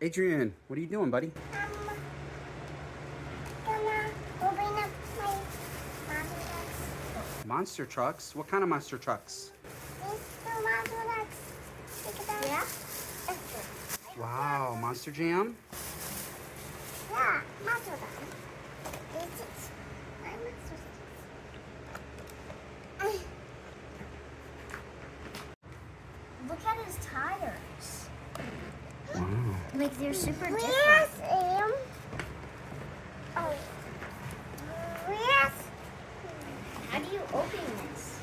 Adrian, what are you doing, buddy? Gonna open up my monster trucks. Monster trucks? What kind of monster trucks? These two monster trucks. Look at that. Yeah? Wow, Monster Jam? Yeah, monster trucks. This is my monster trucks. Look at his tires. Wow. Like they're super different. Yes, oh. Yes. How do you open this?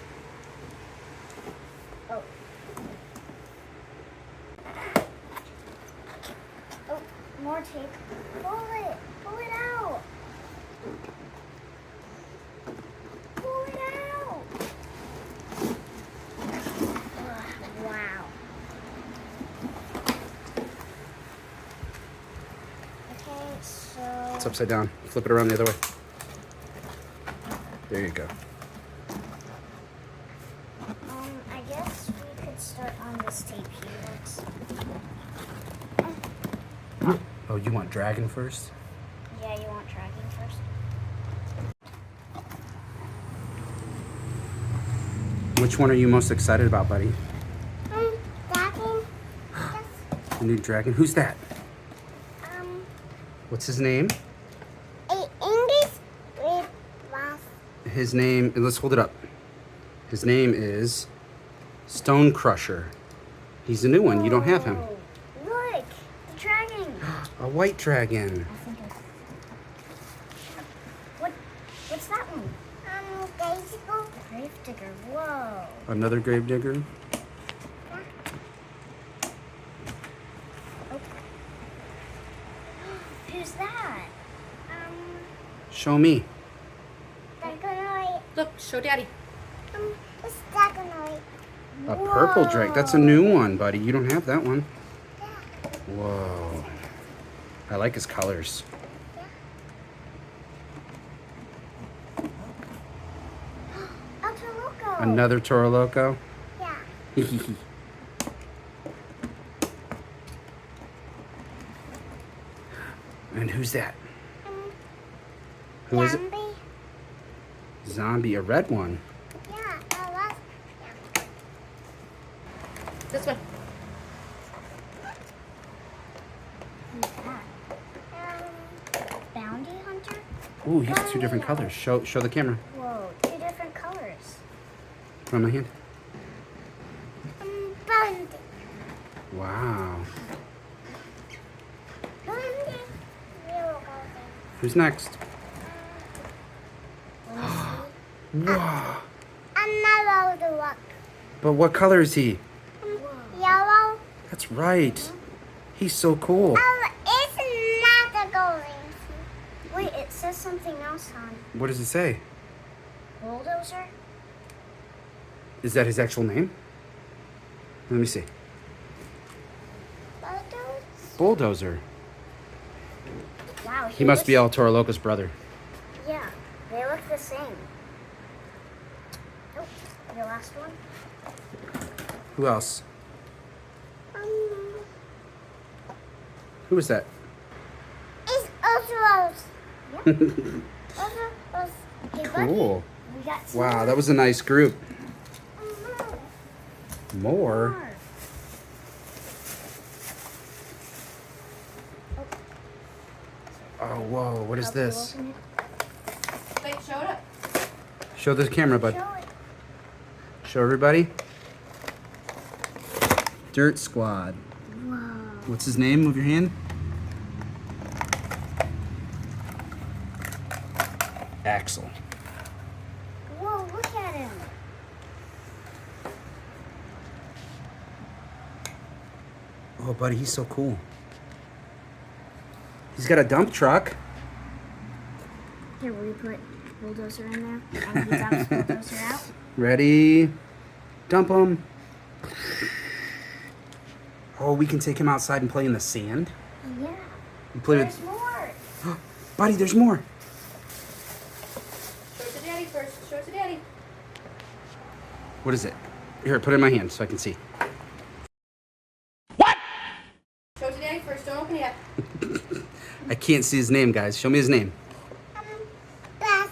Oh. Oh, more tape. Pull it. Pull it out. Pull it out. Ugh, wow. Okay, so... It's upside down. Flip it around the other way. There you go. I guess we could start on this tape here. Oh, you want Dragon first? Yeah, you want Dragon first? Which one are you most excited about, buddy? Dragon. The new Dragon? Who's that? Um, What's his name? English with was. His name, let's hold it up. His name is Stone Crusher. He's a new one. You don't have him. Look, the dragon. A white dragon. I think what's that one? Grave digger. Whoa. Another gravedigger. Oh. Who's that? Show me. Dragonoid. Look, show Daddy. It's Dragonoid. A purple drake. That's a new one, buddy. You don't have that one. Yeah. Whoa. I like his colors. Ultra Loco. Another Toro Loco. Yeah. And who's that? Who is it? Zombie. Zombie, a red one. Yeah, I love. Yeah. This one. Who's that? Bounty hunter. Ooh, he has two different colors. Show the camera. Whoa, two different colors. Put on my hand. Bounty. Wow. Bounty. Real golden. Who's next? Wow. Another rock. But what color is he? Yellow. That's right. He's so cool. Oh, it's not a golden. Wait, it says something else on What does it say? bulldozer. Is that his actual name? Let me see. Bulldozer. Bulldozer. Wow, He must be El Toro Loco's brother. Yeah, they look the same. Oh, your last one. Who else? Who is that? It's Ultros. Yeah. Ultros. Hey, buddy, Cool. we got some Wow, that was a nice group. more. More? Oh, whoa. What is Help you this? open it. Wait, show it up. Show the camera, bud. Show it. Show everybody. Dirt Squad. Whoa. What's his name? Move your hand. Axel. Whoa, look at him. Oh, buddy, he's so cool. He's got a dump truck. Here, we put bulldozer in there, and he dumps bulldozer out. Ready? Dump him. Oh, we can take him outside and play in the sand. Yeah. We play There's with... more. Buddy, there's more. Show it to Daddy first. Show it to Daddy. What is it? Here, put it in my hand so I can see. Show it to to Daddy first. Don't open it yet. I can't see his name, guys. Show me his name. Bus.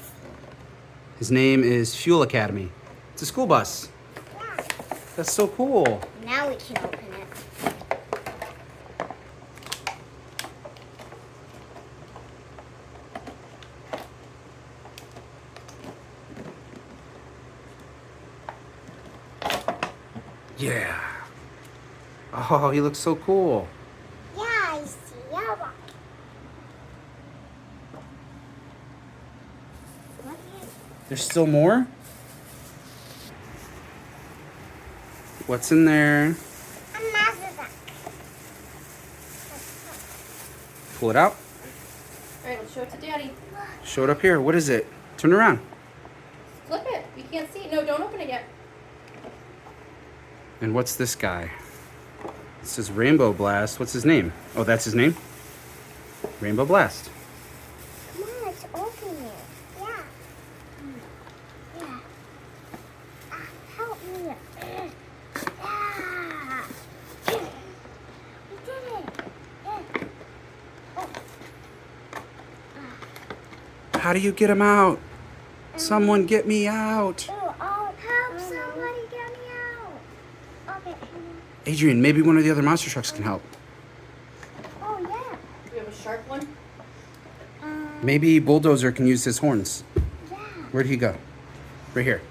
His name is Fuel Academy. It's a school bus. Yeah. That's so cool. Now we can open it. Yeah. Oh, he looks so cool. Yeah, I see. Yeah. There's still more? What's in there? A massive. Pull it out. Alright, let's show it to Daddy. Show it up here. What is it? Turn around. Flip it. We can't see. No, don't open it yet. And what's this guy? It says Rainbow Blast. What's his name? Oh, that's his name? Rainbow Blast. Come on, let's open it. Yeah. Yeah. Help me. Yeah. We did it. How do you get him out? Someone get me out. Help somebody get me out. Okay. Adrian, maybe one of the other monster trucks can help. Oh, yeah. Do we have a sharp one? Maybe Bulldozer can use his horns. Yeah. Where'd he go? Right here.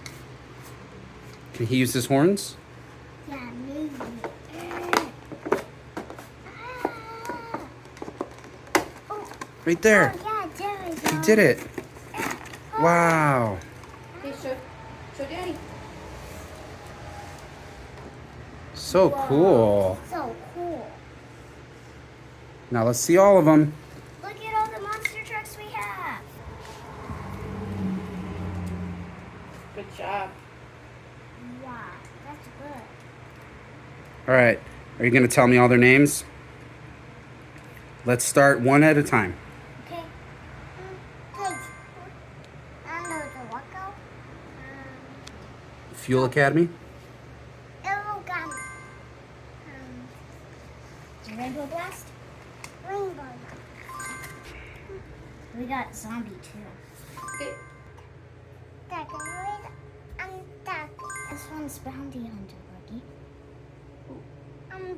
Can he use his horns? Yeah, maybe. Right there. Oh, yeah, there we go. He did it. Wow. Okay, show Daddy. So cool. So cool. Now let's see all of them. Look at all the monster trucks we have. Good job. Wow, that's good. All right. Are you going to tell me all their names? Let's start one at a time. Okay. Kids. And there's a Waco. Fuel Academy. Arrowgun. Rainbow Blast. Rainbow Blast. We got Zombie too. Okay. Dragonoid and Ducky. This one's Bounty Hunter, Lucky.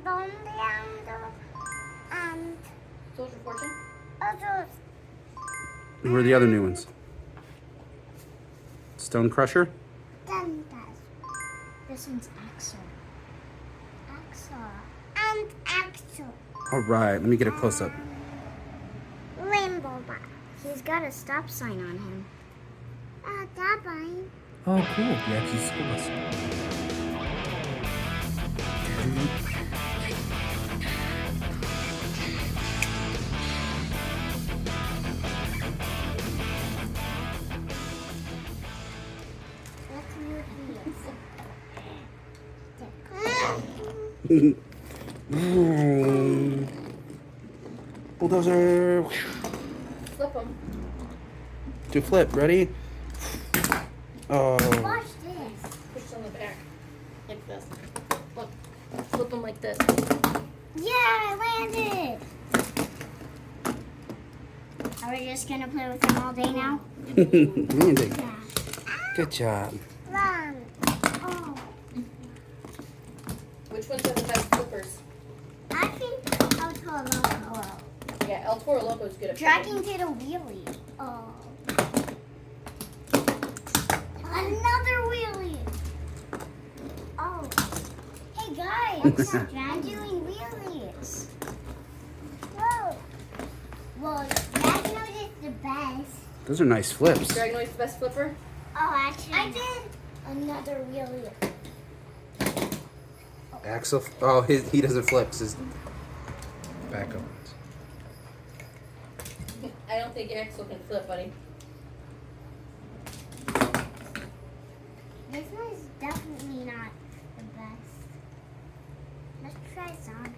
Bounty Hunter and Soldier Fortune. others. Who are the other new ones? Stone Crusher. Dundas. This one's Axel. Axel. And Axel. All right. Let me get a close up. Rainbow Box. He's got a stop sign on him. Stop sign. Oh, cool. Yeah, it's a school bus. Let's move Bulldozer. Flip them. Do flip. Ready? Oh. Watch this. Push on the back. Like this. Look. Flip them like this. Yeah, I landed. Are we just gonna play with them all day now? Landing. Yeah. Good job. Run. Oh. Which ones have the best flippers? I think I'll tell Loco. Yeah, El Toro Loco is good at Dragon did a wheelie. Oh. Another wheelie. Oh. Hey guys, I'm doing wheelies. Whoa. Well, Dragonoid is the best. Those are nice flips. Dragonoid's the best flipper. Oh, actually, I did another wheelie. Axel. Oh, he doesn't flip. It's his back opens. I don't think Axel can flip, buddy. This one is definitely not the best. Let's try some.